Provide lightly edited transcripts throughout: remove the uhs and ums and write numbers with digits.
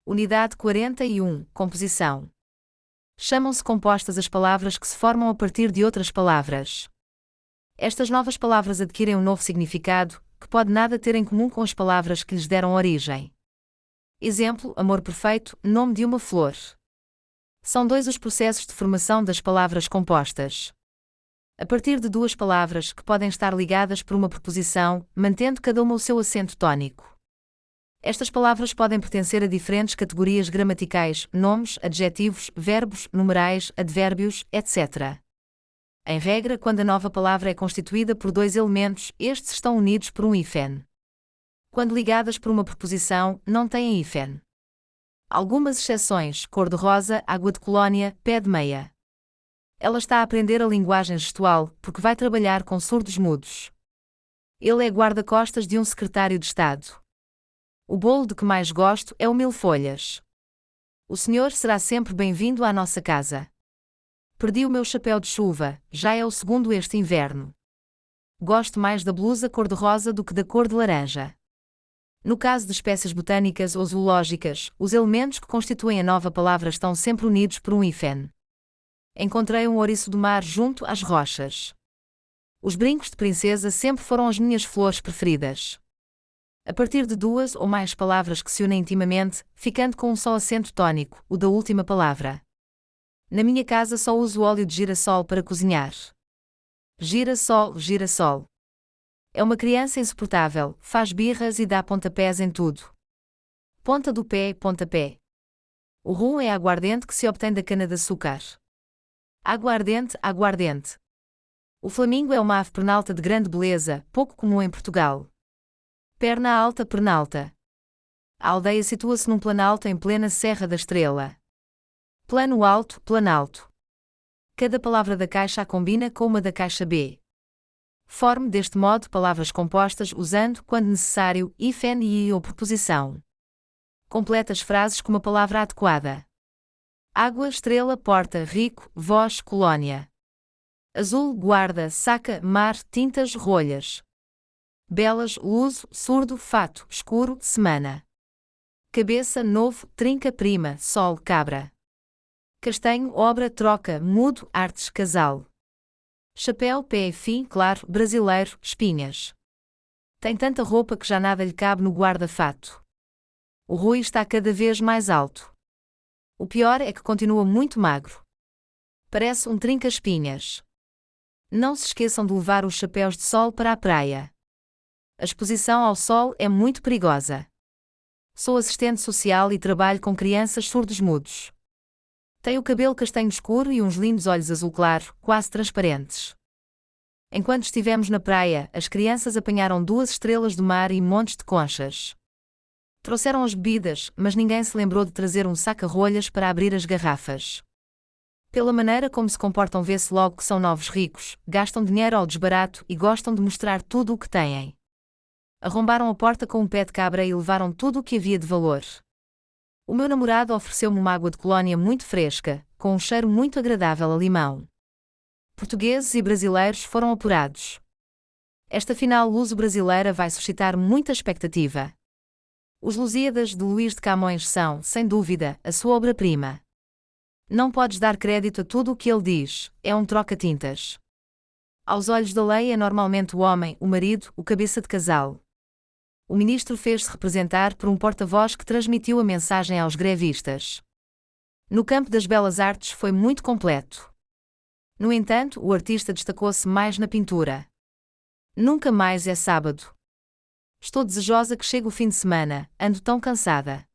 Unidade 41. Composição. Chamam-se compostas as palavras que se formam a partir de outras palavras. Estas novas palavras adquirem um novo significado, que pode nada ter em comum com as palavras que lhes deram origem. Exemplo: amor perfeito, nome de uma flor. São dois os processos de formação das palavras compostas. A partir de duas palavras que podem estar ligadas por uma preposição, mantendo cada uma o seu acento tónico. Estas palavras podem pertencer a diferentes categorias gramaticais: nomes, adjetivos, verbos, numerais, advérbios, etc. Em regra, quando a nova palavra é constituída por dois elementos, estes estão unidos por um hífen. Quando ligadas por uma preposição, não têm hífen. Algumas exceções: cor-de-rosa, água de colónia, pé de meia. Ela está a aprender a linguagem gestual, porque vai trabalhar com surdos mudos. Ele é guarda-costas de um secretário de Estado. O bolo de que mais gosto é o mil-folhas. O senhor será sempre bem-vindo à nossa casa. Perdi o meu chapéu de chuva, já é o segundo este inverno. Gosto mais da blusa cor-de-rosa do que da cor de laranja. No caso de espécies botânicas ou zoológicas, os elementos que constituem a nova palavra estão sempre unidos por um hífen. Encontrei um ouriço do mar junto às rochas. Os brincos de princesa sempre foram as minhas flores preferidas. A partir de duas ou mais palavras que se unem intimamente, ficando com um só acento tónico, o da última palavra. Na minha casa só uso óleo de girassol para cozinhar. Girassol, girassol. É uma criança insuportável, faz birras e dá pontapés em tudo. Ponta do pé, pontapé. O rum é aguardente que se obtém da cana-de-açúcar. Aguardente, aguardente. O flamingo é uma ave pernalta de grande beleza, pouco comum em Portugal. Perna alta, pernalta. A aldeia situa-se num planalto em plena Serra da Estrela. Plano alto, planalto. Cada palavra da caixa A combina com uma da caixa B. Forme deste modo palavras compostas usando, quando necessário, hífen e ou preposição. Complete as frases com uma palavra adequada. Água, estrela, porta, rico, voz, colónia. Azul, guarda, saca, mar, tintas, rolhas. Belas, luso, surdo, fato, escuro, semana. Cabeça, novo, trinca, prima, sol, cabra. Castanho, obra, troca, mudo, artes, casal. Chapéu, pé, fim, claro, brasileiro, espinhas. Tem tanta roupa que já nada lhe cabe no guarda-fato. O Rui está cada vez mais alto. O pior é que continua muito magro. Parece um trinca-espinhas. Não se esqueçam de levar os chapéus de sol para a praia. A exposição ao sol é muito perigosa. Sou assistente social e trabalho com crianças surdos-mudos. Tenho o cabelo castanho escuro e uns lindos olhos azul claro, quase transparentes. Enquanto estivemos na praia, as crianças apanharam 2 estrelas do mar e montes de conchas. Trouxeram as bebidas, mas ninguém se lembrou de trazer um saca-rolhas para abrir as garrafas. Pela maneira como se comportam vê-se logo que são novos ricos, gastam dinheiro ao desbarato e gostam de mostrar tudo o que têm. Arrombaram a porta com um pé de cabra e levaram tudo o que havia de valor. O meu namorado ofereceu-me uma água de colónia muito fresca, com um cheiro muito agradável a limão. Portugueses e brasileiros foram apurados. Esta final luso-brasileira vai suscitar muita expectativa. Os Lusíadas de Luís de Camões são, sem dúvida, a sua obra-prima. Não podes dar crédito a tudo o que ele diz, é um troca-tintas. Aos olhos da lei é normalmente o homem, o marido, o cabeça de casal. O ministro fez-se representar por um porta-voz que transmitiu a mensagem aos grevistas. No campo das belas artes foi muito completo. No entanto, o artista destacou-se mais na pintura. Nunca mais é sábado. Estou desejosa que chegue o fim de semana, ando tão cansada.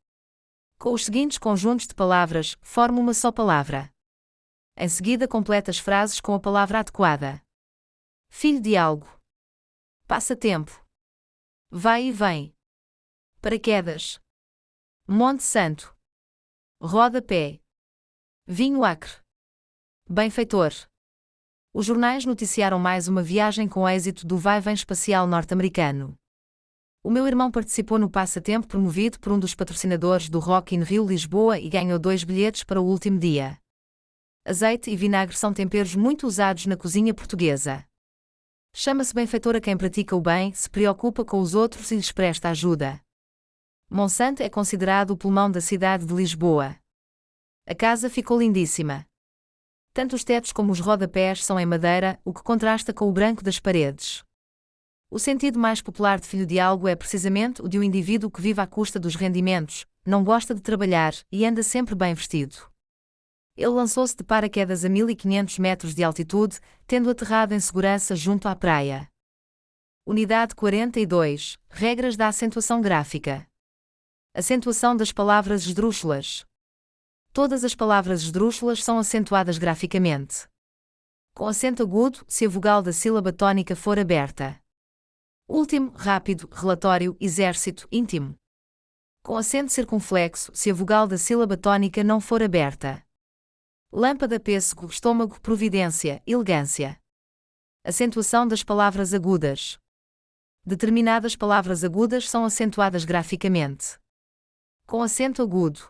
Com os seguintes conjuntos de palavras, forma uma só palavra. Em seguida completa as frases com a palavra adequada. Filho de algo. Passatempo. Vai e vem. Paraquedas. Monte Santo. Roda-pé. Vinho acre. Benfeitor. Os jornais noticiaram mais uma viagem com êxito do vai-vem espacial norte-americano. O meu irmão participou no passatempo promovido por um dos patrocinadores do Rock in Rio Lisboa e ganhou 2 bilhetes para o último dia. Azeite e vinagre são temperos muito usados na cozinha portuguesa. Chama-se benfeitor a quem pratica o bem, se preocupa com os outros e lhes presta ajuda. Monsanto é considerado o pulmão da cidade de Lisboa. A casa ficou lindíssima. Tanto os tetos como os rodapés são em madeira, o que contrasta com o branco das paredes. O sentido mais popular de filho de algo é precisamente o de um indivíduo que vive à custa dos rendimentos, não gosta de trabalhar e anda sempre bem vestido. Ele lançou-se de paraquedas a 1500 metros de altitude, tendo aterrado em segurança junto à praia. Unidade 42. Regras da acentuação gráfica. Acentuação das palavras esdrúxulas. Todas as palavras esdrúxulas são acentuadas graficamente. Com acento agudo, se a vogal da sílaba tônica for aberta. Último, rápido, relatório, exército, íntimo. Com acento circunflexo, se a vogal da sílaba tônica não for aberta. Lâmpada, pêssego, estômago, providência, elegância. Acentuação das palavras agudas. Determinadas palavras agudas são acentuadas graficamente. Com acento agudo.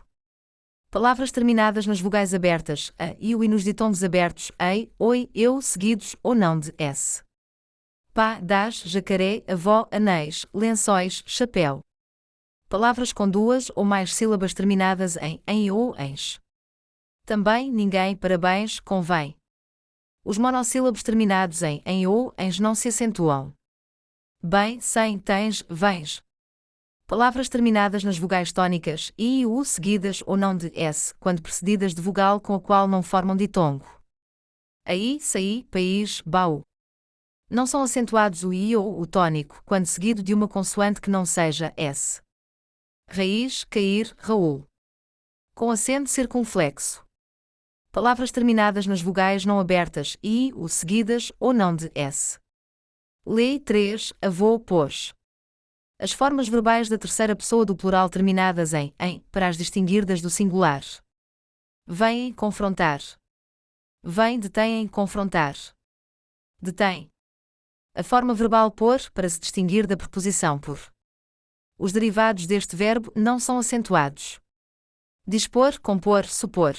Palavras terminadas nas vogais abertas, a, e o e nos ditongos abertos, ei, oi, eu, seguidos ou não de s. Pá, das, jacaré, avó, anéis, lençóis, chapéu. Palavras com duas ou mais sílabas terminadas em ou ens. Também, ninguém, parabéns, convém. Os monossílabos terminados em ou ens não se acentuam. Bem, sem, tens, vens. Palavras terminadas nas vogais tônicas i e u seguidas ou não de s, quando precedidas de vogal com a qual não formam ditongo. Aí, saí, país, baú. Não são acentuados o i ou o tônico, quando seguido de uma consoante que não seja s. Raiz, cair, Raul. Com acento circunflexo. Palavras terminadas nas vogais não abertas i, u seguidas ou não de s. Lê 3, avô, pôs. As formas verbais da terceira pessoa do plural terminadas em, para as distinguir das do singular. Vêm, confrontar. Vem, detêm, confrontar. Detém. A forma verbal pôr, para se distinguir da preposição por. Os derivados deste verbo não são acentuados. Dispor, compor, supor.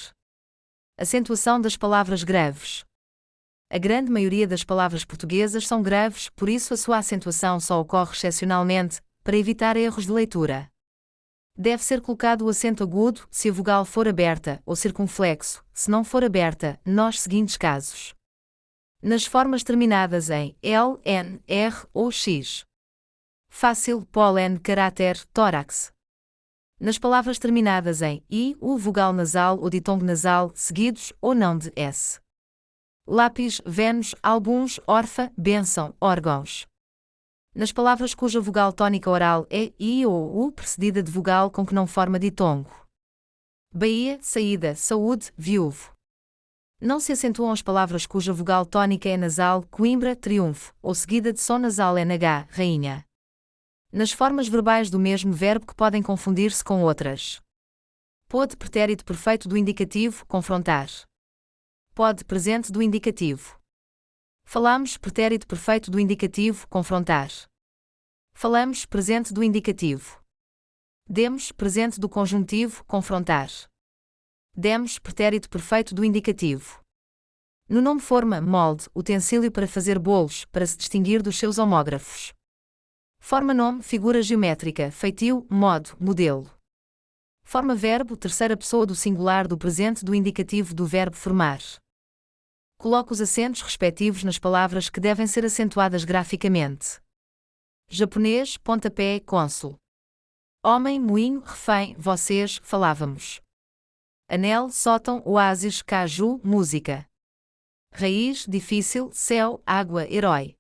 Acentuação das palavras greves. A grande maioria das palavras portuguesas são greves, por isso a sua acentuação só ocorre excepcionalmente, para evitar erros de leitura. Deve ser colocado o acento agudo, se a vogal for aberta, ou circunflexo, se não for aberta, nos seguintes casos. Nas formas terminadas em L, N, R ou X. Fácil, pólen, caráter, tórax. Nas palavras terminadas em I, U vogal nasal ou ditongo nasal, seguidos ou não de S. Lápis, Vênus, alguns, órfã, bênção, órgãos. Nas palavras cuja vogal tônica oral é I ou U precedida de vogal com que não forma ditongo. Bahia, saída, saúde, viúvo. Não se acentuam as palavras cuja vogal tônica é nasal, Coimbra, triunfo, ou seguida de som nasal NH, rainha. Nas formas verbais do mesmo verbo que podem confundir-se com outras. Pode, pretérito perfeito do indicativo, confrontar. Pode, presente do indicativo. Falamos, pretérito perfeito do indicativo, confrontar. Falamos, presente do indicativo. Demos, presente do conjuntivo, confrontar. Demos, pretérito perfeito do indicativo. No nome forma, molde, utensílio para fazer bolos, para se distinguir dos seus homógrafos. Forma nome, figura geométrica, feitio, modo, modelo. Forma verbo, terceira pessoa do singular do presente do indicativo do verbo formar. Coloque os acentos respectivos nas palavras que devem ser acentuadas graficamente. Japonês, pontapé, cônsul. Homem, moinho, refém, vocês, falávamos. Anel, sótão, oásis, caju, música. Raiz, difícil, céu, água, herói.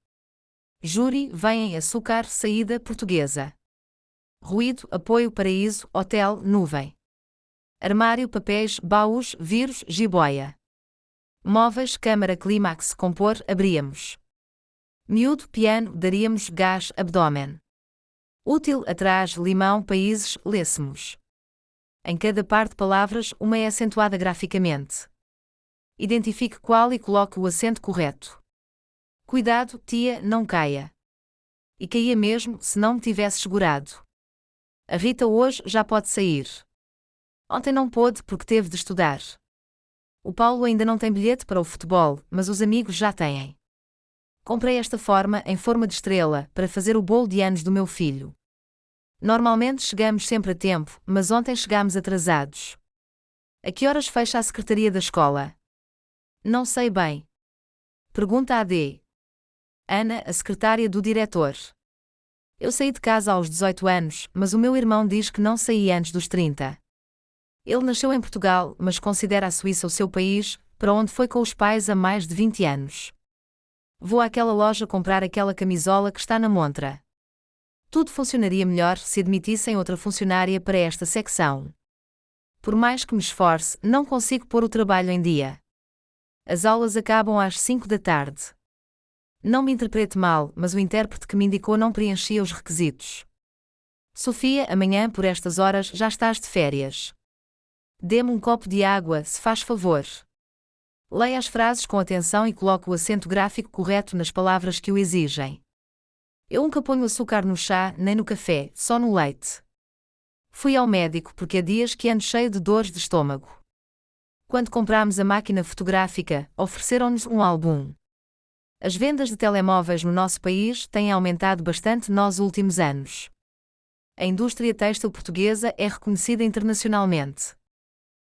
Júri, vem em açúcar, saída, portuguesa. Ruído, apoio, paraíso, hotel, nuvem. Armário, papéis, baús, vírus, jiboia. Móveis, câmara, clímax, compor, abríamos. Miúdo, piano, daríamos, gás, abdômen. Útil, atrás, limão, países, lêssemos. Em cada par de palavras, uma é acentuada graficamente. Identifique qual e coloque o acento correto. Cuidado, tia, não caia. E caía mesmo, se não me tivesse segurado. A Rita hoje já pode sair. Ontem não pôde porque teve de estudar. O Paulo ainda não tem bilhete para o futebol, mas os amigos já têm. Comprei esta forma em forma de estrela, para fazer o bolo de anos do meu filho. Normalmente chegamos sempre a tempo, mas ontem chegamos atrasados. A que horas fecha a secretaria da escola? Não sei bem. Pergunta a D. Ana, a secretária do diretor. Eu saí de casa aos 18 anos, mas o meu irmão diz que não saí antes dos 30. Ele nasceu em Portugal, mas considera a Suíça o seu país, para onde foi com os pais há mais de 20 anos. Vou àquela loja comprar aquela camisola que está na montra. Tudo funcionaria melhor se admitissem outra funcionária para esta secção. Por mais que me esforce, não consigo pôr o trabalho em dia. As aulas acabam às 5 da tarde. Não me interprete mal, mas o intérprete que me indicou não preenchia os requisitos. Sofia, amanhã por estas horas já estás de férias. Dê-me um copo de água, se faz favor. Leia as frases com atenção e coloque o acento gráfico correto nas palavras que o exigem. Eu nunca ponho açúcar no chá, nem no café, só no leite. Fui ao médico porque há dias que ando cheio de dores de estômago. Quando compramos a máquina fotográfica, ofereceram-nos um álbum. As vendas de telemóveis no nosso país têm aumentado bastante nos últimos anos. A indústria têxtil portuguesa é reconhecida internacionalmente.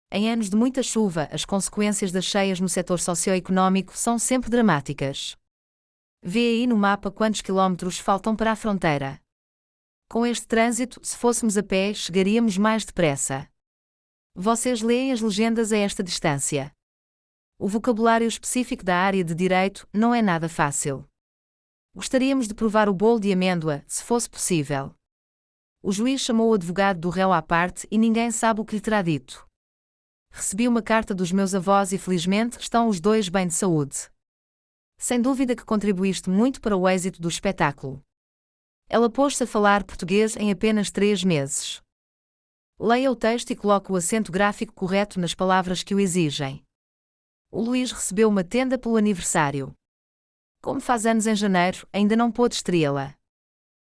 Em anos de muita chuva, as consequências das cheias no setor socioeconómico são sempre dramáticas. Vê aí no mapa quantos quilómetros faltam para a fronteira. Com este trânsito, se fôssemos a pé, chegaríamos mais depressa. Vocês leem as legendas a esta distância. O vocabulário específico da área de direito não é nada fácil. Gostaríamos de provar o bolo de amêndoa, se fosse possível. O juiz chamou o advogado do réu à parte e ninguém sabe o que lhe terá dito. Recebi uma carta dos meus avós e felizmente estão os dois bem de saúde. Sem dúvida que contribuíste muito para o êxito do espetáculo. Ela pôs-se a falar português em apenas 3 meses. Leia o texto e coloque o acento gráfico correto nas palavras que o exigem. O Luís recebeu uma tenda pelo aniversário. Como faz anos em janeiro, ainda não pôde estreá-la.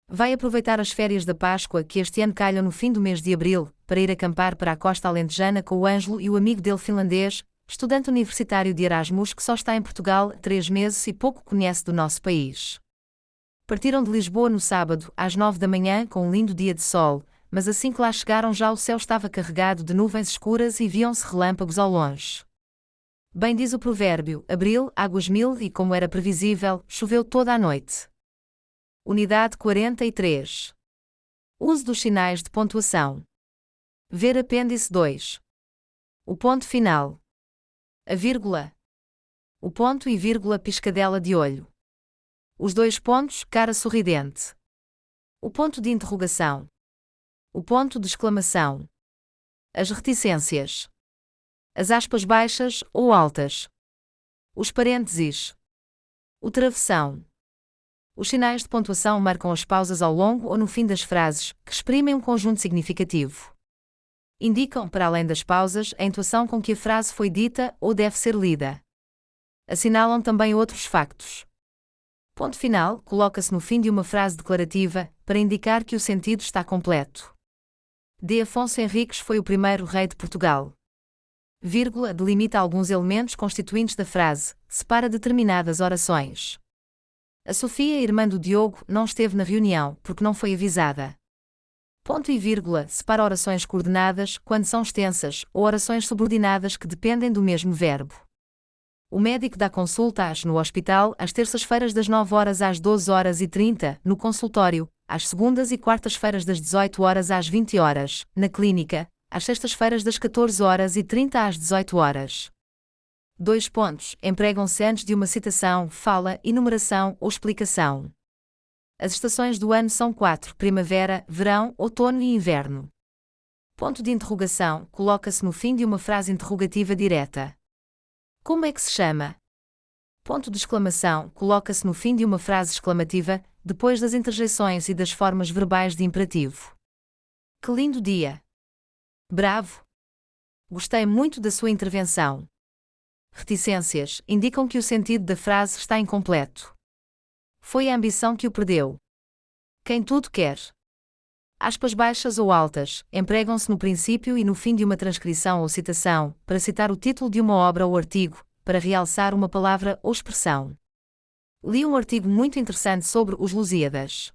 Vai aproveitar as férias da Páscoa, que este ano calham no fim do mês de abril, para ir acampar para a costa alentejana com o Ângelo e o amigo dele finlandês, estudante universitário de Erasmus que só está em Portugal há 3 meses e pouco conhece do nosso país. Partiram de Lisboa no sábado, às 9 da manhã, com um lindo dia de sol, mas assim que lá chegaram já o céu estava carregado de nuvens escuras e viam-se relâmpagos ao longe. Bem diz o provérbio, abril, águas mil e como era previsível, choveu toda a noite. Unidade 43. Uso dos sinais de pontuação. Ver apêndice 2. O ponto final. A vírgula. O ponto e vírgula piscadela de olho. Os 2 pontos, cara sorridente. O ponto de interrogação. O ponto de exclamação. As reticências. As aspas baixas ou altas. Os parênteses. O travessão. Os sinais de pontuação marcam as pausas ao longo ou no fim das frases, que exprimem um conjunto significativo. Indicam, para além das pausas, a entoação com que a frase foi dita ou deve ser lida. Assinalam também outros factos. Ponto final coloca-se no fim de uma frase declarativa, para indicar que o sentido está completo. D. Afonso Henriques foi o primeiro rei de Portugal. Vírgula delimita alguns elementos constituintes da frase, separa determinadas orações. A Sofia, irmã do Diogo, não esteve na reunião, porque não foi avisada. Ponto e vírgula separa orações coordenadas, quando são extensas, ou orações subordinadas que dependem do mesmo verbo. O médico dá consulta no hospital, às terças-feiras das 9 horas às 12 horas e 30, no consultório, às segundas e quartas-feiras das 18 horas às 20 horas, na clínica, às sextas-feiras das 14 horas e 30 às 18 horas. 2 pontos. Empregam-se antes de uma citação, fala, enumeração ou explicação. As estações do ano são 4: primavera, verão, outono e inverno. Ponto de interrogação coloca-se no fim de uma frase interrogativa direta. Como é que se chama? Ponto de exclamação coloca-se no fim de uma frase exclamativa, depois das interjeições e das formas verbais de imperativo. Que lindo dia! Bravo! Gostei muito da sua intervenção. Reticências indicam que o sentido da frase está incompleto. Foi a ambição que o perdeu. Quem tudo quer. Aspas baixas ou altas empregam-se no princípio e no fim de uma transcrição ou citação, para citar o título de uma obra ou artigo, para realçar uma palavra ou expressão. Li um artigo muito interessante sobre os Lusíadas.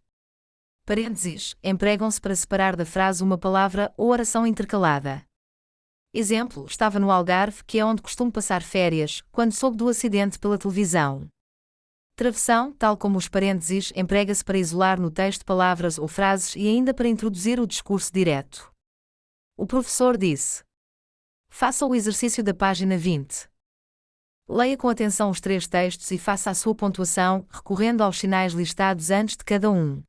Parênteses empregam-se para separar da frase uma palavra ou oração intercalada. Exemplo: estava no Algarve, que é onde costumo passar férias, quando soube do acidente pela televisão. Travessão, tal como os parênteses, emprega-se para isolar no texto palavras ou frases e ainda para introduzir o discurso direto. O professor disse: faça o exercício da página 20. Leia com atenção os 3 textos e faça a sua pontuação, recorrendo aos sinais listados antes de cada um.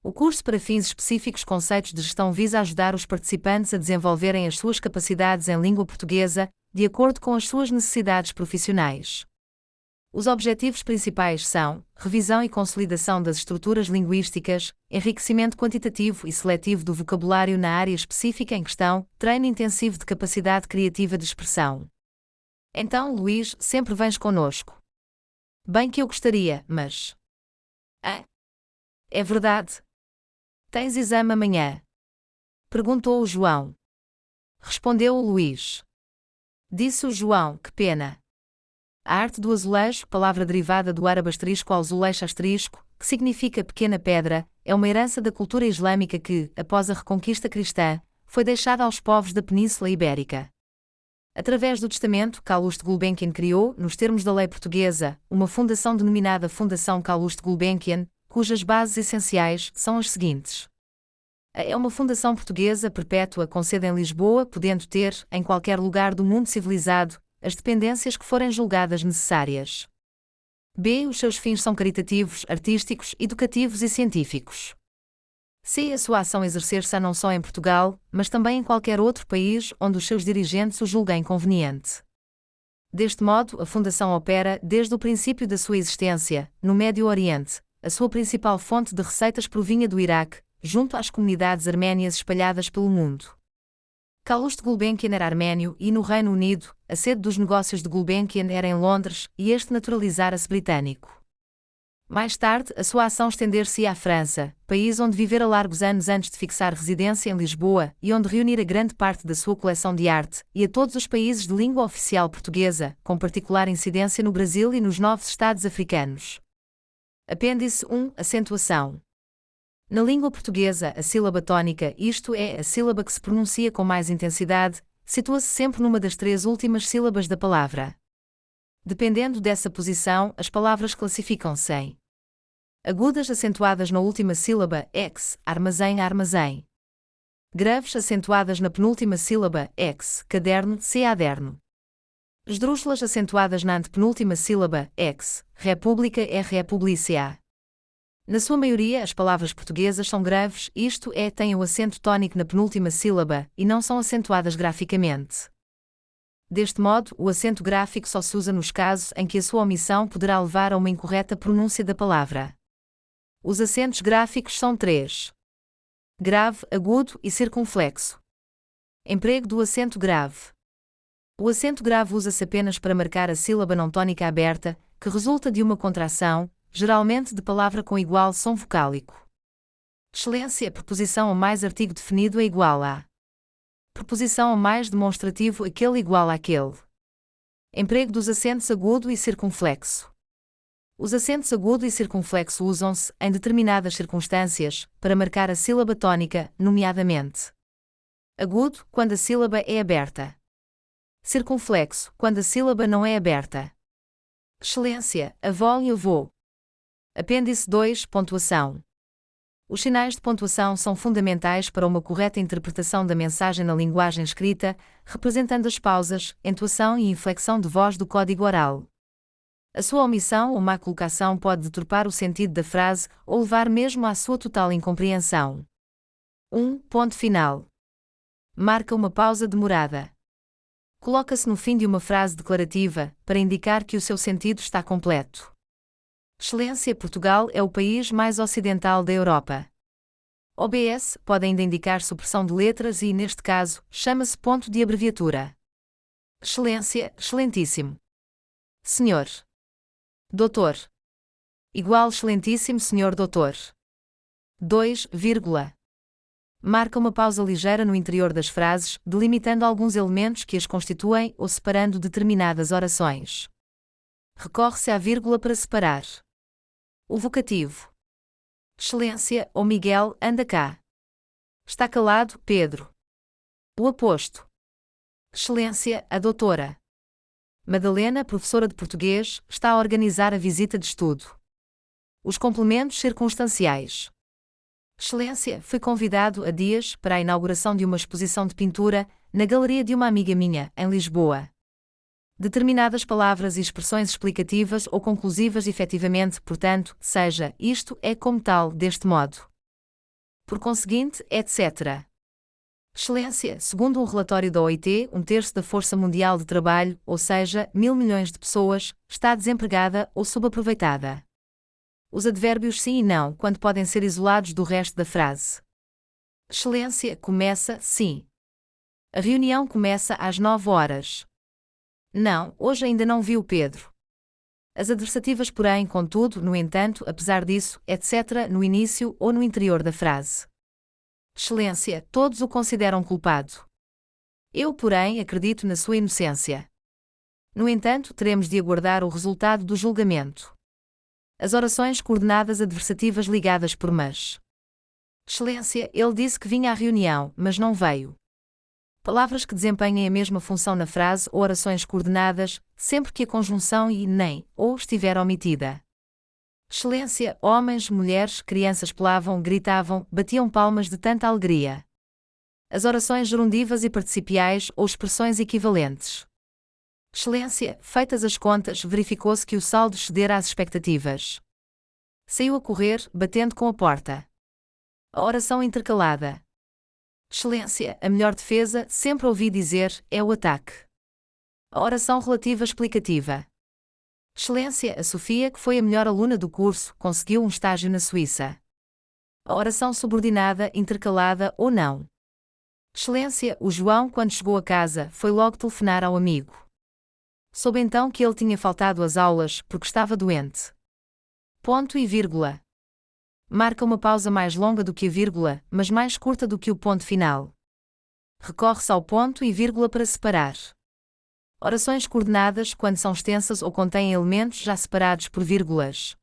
O curso para fins específicos Conceitos de Gestão visa ajudar os participantes a desenvolverem as suas capacidades em língua portuguesa, de acordo com as suas necessidades profissionais. Os objetivos principais são: revisão e consolidação das estruturas linguísticas, enriquecimento quantitativo e seletivo do vocabulário na área específica em questão, treino intensivo de capacidade criativa de expressão. Então, Luís, sempre vens conosco. Bem que eu gostaria, mas... É verdade? Tens exame amanhã? Perguntou o João. Respondeu o Luís. Disse o João: que pena. A arte do azulejo, palavra derivada do árabe asterisco azulejo asterisco, que significa pequena pedra, é uma herança da cultura islâmica que, após a reconquista cristã, foi deixada aos povos da Península Ibérica. Através do testamento, Calouste Gulbenkian criou, nos termos da lei portuguesa, uma fundação denominada Fundação Calouste Gulbenkian, cujas bases essenciais são as seguintes. É uma fundação portuguesa perpétua com sede em Lisboa, podendo ter, em qualquer lugar do mundo civilizado, as dependências que forem julgadas necessárias. B. Os seus fins são caritativos, artísticos, educativos e científicos. C. A sua ação exercer-se não só em Portugal, mas também em qualquer outro país onde os seus dirigentes o julguem conveniente. Deste modo, a Fundação opera, desde o princípio da sua existência, no Médio Oriente. A sua principal fonte de receitas provinha do Iraque, junto às comunidades arménias espalhadas pelo mundo. Calouste Gulbenkian era arménio e, no Reino Unido, a sede dos negócios de Gulbenkian era em Londres e este naturalizara-se britânico. Mais tarde, a sua ação estender-se-ia à França, país onde vivera largos anos antes de fixar residência em Lisboa e onde reunira grande parte da sua coleção de arte, e a todos os países de língua oficial portuguesa, com particular incidência no Brasil e nos novos Estados africanos. Apêndice 1. Acentuação. Na língua portuguesa, a sílaba tónica, isto é, a sílaba que se pronuncia com mais intensidade, situa-se sempre numa das 3 últimas sílabas da palavra. Dependendo dessa posição, as palavras classificam-se em agudas acentuadas na última sílaba, ex, armazém, armazém. Graves acentuadas na penúltima sílaba, ex, caderno, caderno. Esdrúxulas acentuadas na antepenúltima sílaba, ex, república, republica. Na sua maioria, as palavras portuguesas são graves, isto é, têm o acento tónico na penúltima sílaba, e não são acentuadas graficamente. Deste modo, o acento gráfico só se usa nos casos em que a sua omissão poderá levar a uma incorreta pronúncia da palavra. Os acentos gráficos são 3: grave, agudo e circunflexo. Emprego do acento grave. O acento grave usa-se apenas para marcar a sílaba não tónica aberta, que resulta de uma contração, geralmente de palavra com igual som vocálico. Excelência, preposição ou mais artigo definido é igual a. Preposição ou mais demonstrativo aquele igual àquele. Emprego dos acentos agudo e circunflexo. Os acentos agudo e circunflexo usam-se, em determinadas circunstâncias, para marcar a sílaba tónica, nomeadamente agudo, quando a sílaba é aberta. Circunflexo, quando a sílaba não é aberta. Excelência, avó e avô. Apêndice 2. Pontuação. Os sinais de pontuação são fundamentais para uma correta interpretação da mensagem na linguagem escrita, representando as pausas, entoação e inflexão de voz do código oral. A sua omissão ou má colocação pode deturpar o sentido da frase ou levar mesmo à sua total incompreensão. 1. Ponto final. Marca uma pausa demorada. Coloca-se no fim de uma frase declarativa, para indicar que o seu sentido está completo. Excelência, Portugal é o país mais ocidental da Europa. OBS pode ainda indicar supressão de letras e, neste caso, chama-se ponto de abreviatura. Excelência, excelentíssimo. Senhor. Doutor. Igual excelentíssimo senhor doutor. 2, marca uma pausa ligeira no interior das frases, delimitando alguns elementos que as constituem ou separando determinadas orações. Recorre-se à vírgula para separar o vocativo. Excelência, ô Miguel, anda cá. Está calado, Pedro. O aposto. Excelência, a doutora Madalena, professora de português, está a organizar a visita de estudo. Os complementos circunstanciais. Excelência, fui convidado há dias para a inauguração de uma exposição de pintura na galeria de uma amiga minha, em Lisboa. Determinadas palavras e expressões explicativas ou conclusivas efetivamente, portanto, seja, isto é como tal, deste modo. Por conseguinte, etc. Excelência, segundo um relatório da OIT, um terço da força mundial de trabalho, ou seja, 1.000 milhões de pessoas, está desempregada ou subaproveitada. Os advérbios sim e não, quando podem ser isolados do resto da frase. Excelência, começa, sim. A reunião começa às 9 horas. Não, hoje ainda não vi o Pedro. As adversativas, porém, contudo, no entanto, apesar disso, etc., no início ou no interior da frase. Excelência, todos o consideram culpado. Eu, porém, acredito na sua inocência. No entanto, teremos de aguardar o resultado do julgamento. As orações coordenadas adversativas ligadas por mas. Excelência, ele disse que vinha à reunião, mas não veio. Palavras que desempenhem a mesma função na frase ou orações coordenadas, sempre que a conjunção e nem ou estiver omitida. Excelência, homens, mulheres, crianças pulavam, gritavam, batiam palmas de tanta alegria. As orações gerundivas e participiais ou expressões equivalentes. Excelência, feitas as contas, verificou-se que o saldo excedera às expectativas. Saiu a correr, batendo com a porta. A oração intercalada. Excelência, a melhor defesa, sempre ouvi dizer, é o ataque. A oração relativa explicativa. Excelência, a Sofia, que foi a melhor aluna do curso, conseguiu um estágio na Suíça. A oração subordinada, intercalada ou não. Excelência, o João, quando chegou a casa, foi logo telefonar ao amigo. Soube então que ele tinha faltado às aulas porque estava doente. Ponto e vírgula. Marca uma pausa mais longa do que a vírgula, mas mais curta do que o ponto final. Recorre-se ao ponto e vírgula para separar. Orações coordenadas quando são extensas ou contêm elementos já separados por vírgulas.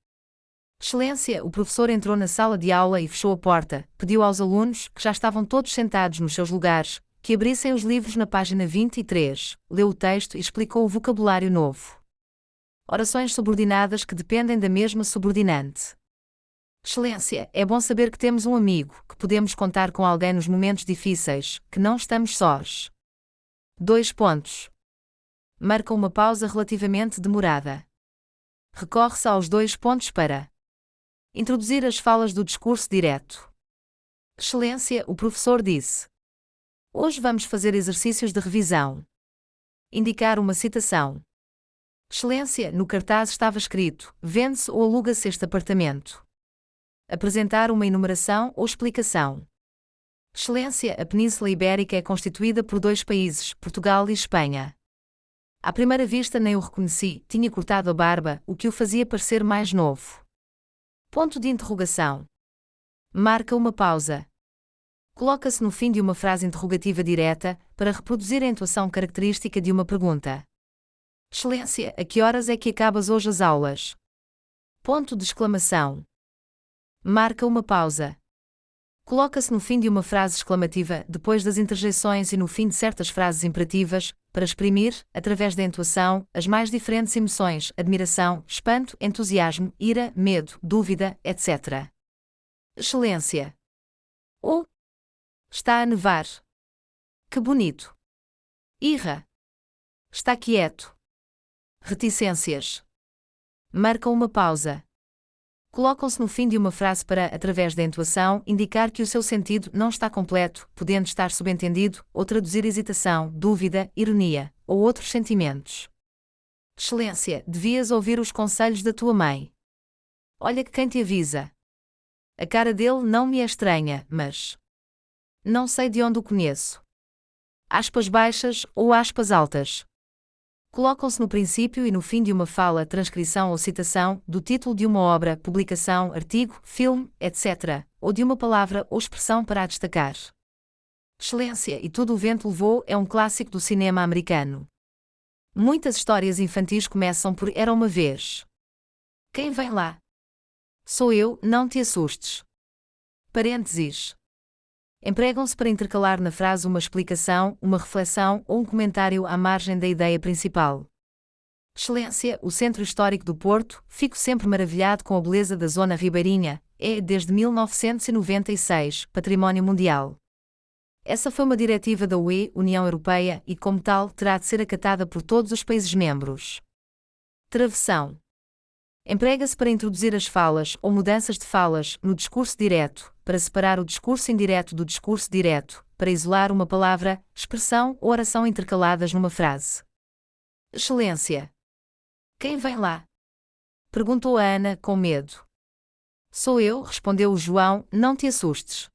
Excelência, o professor entrou na sala de aula e fechou a porta, pediu aos alunos, que já estavam todos sentados nos seus lugares, que abrissem os livros na página 23, leu o texto e explicou o vocabulário novo. Orações subordinadas que dependem da mesma subordinante. Excelência, é bom saber que temos um amigo, que podemos contar com alguém nos momentos difíceis, que não estamos sós. 2 pontos. Marca uma pausa relativamente demorada. Recorre-se aos 2 pontos para introduzir as falas do discurso direto. Excelência, o professor disse. Hoje vamos fazer exercícios de revisão. Indicar uma citação. Excelência, no cartaz estava escrito, vende-se ou aluga-se este apartamento. Apresentar uma enumeração ou explicação. Excelência, a Península Ibérica é constituída por 2 países, Portugal e Espanha. À primeira vista nem o reconheci, tinha cortado a barba, o que o fazia parecer mais novo. Ponto de interrogação. Marca uma pausa. Coloca-se no fim de uma frase interrogativa direta, para reproduzir a entoação característica de uma pergunta. Excelência, a que horas é que acabas hoje as aulas? Ponto de exclamação. Marca uma pausa. Coloca-se no fim de uma frase exclamativa, depois das interjeições e no fim de certas frases imperativas, para exprimir, através da entoação, as mais diferentes emoções, admiração, espanto, entusiasmo, ira, medo, dúvida, etc. Excelência. Ou está a nevar. Que bonito. Irra. Está quieto. Reticências. Marca uma pausa. Colocam-se no fim de uma frase para, através da entoação, indicar que o seu sentido não está completo, podendo estar subentendido, ou traduzir hesitação, dúvida, ironia, ou outros sentimentos. Excelência, devias ouvir os conselhos da tua mãe. Olha que quem te avisa. A cara dele não me é estranha, mas não sei de onde o conheço. Aspas baixas ou aspas altas. Colocam-se no princípio e no fim de uma fala, transcrição ou citação, do título de uma obra, publicação, artigo, filme, etc., ou de uma palavra ou expressão para a destacar. Excelência, e tudo o vento levou é um clássico do cinema americano. Muitas histórias infantis começam por Era uma vez. Quem vem lá? Sou eu, não te assustes. Parênteses. Empregam-se para intercalar na frase uma explicação, uma reflexão ou um comentário à margem da ideia principal. Excelência, o Centro Histórico do Porto, fico sempre maravilhado com a beleza da zona ribeirinha, é, desde 1996, Património Mundial. Essa foi uma diretiva da UE, União Europeia, e, como tal, terá de ser acatada por todos os países membros. Travessão. Emprega-se para introduzir as falas ou mudanças de falas no discurso direto, para separar o discurso indireto do discurso direto, para isolar uma palavra, expressão ou oração intercaladas numa frase. Excelência. Quem vem lá? Perguntou a Ana, com medo. Sou eu, respondeu o João, não te assustes.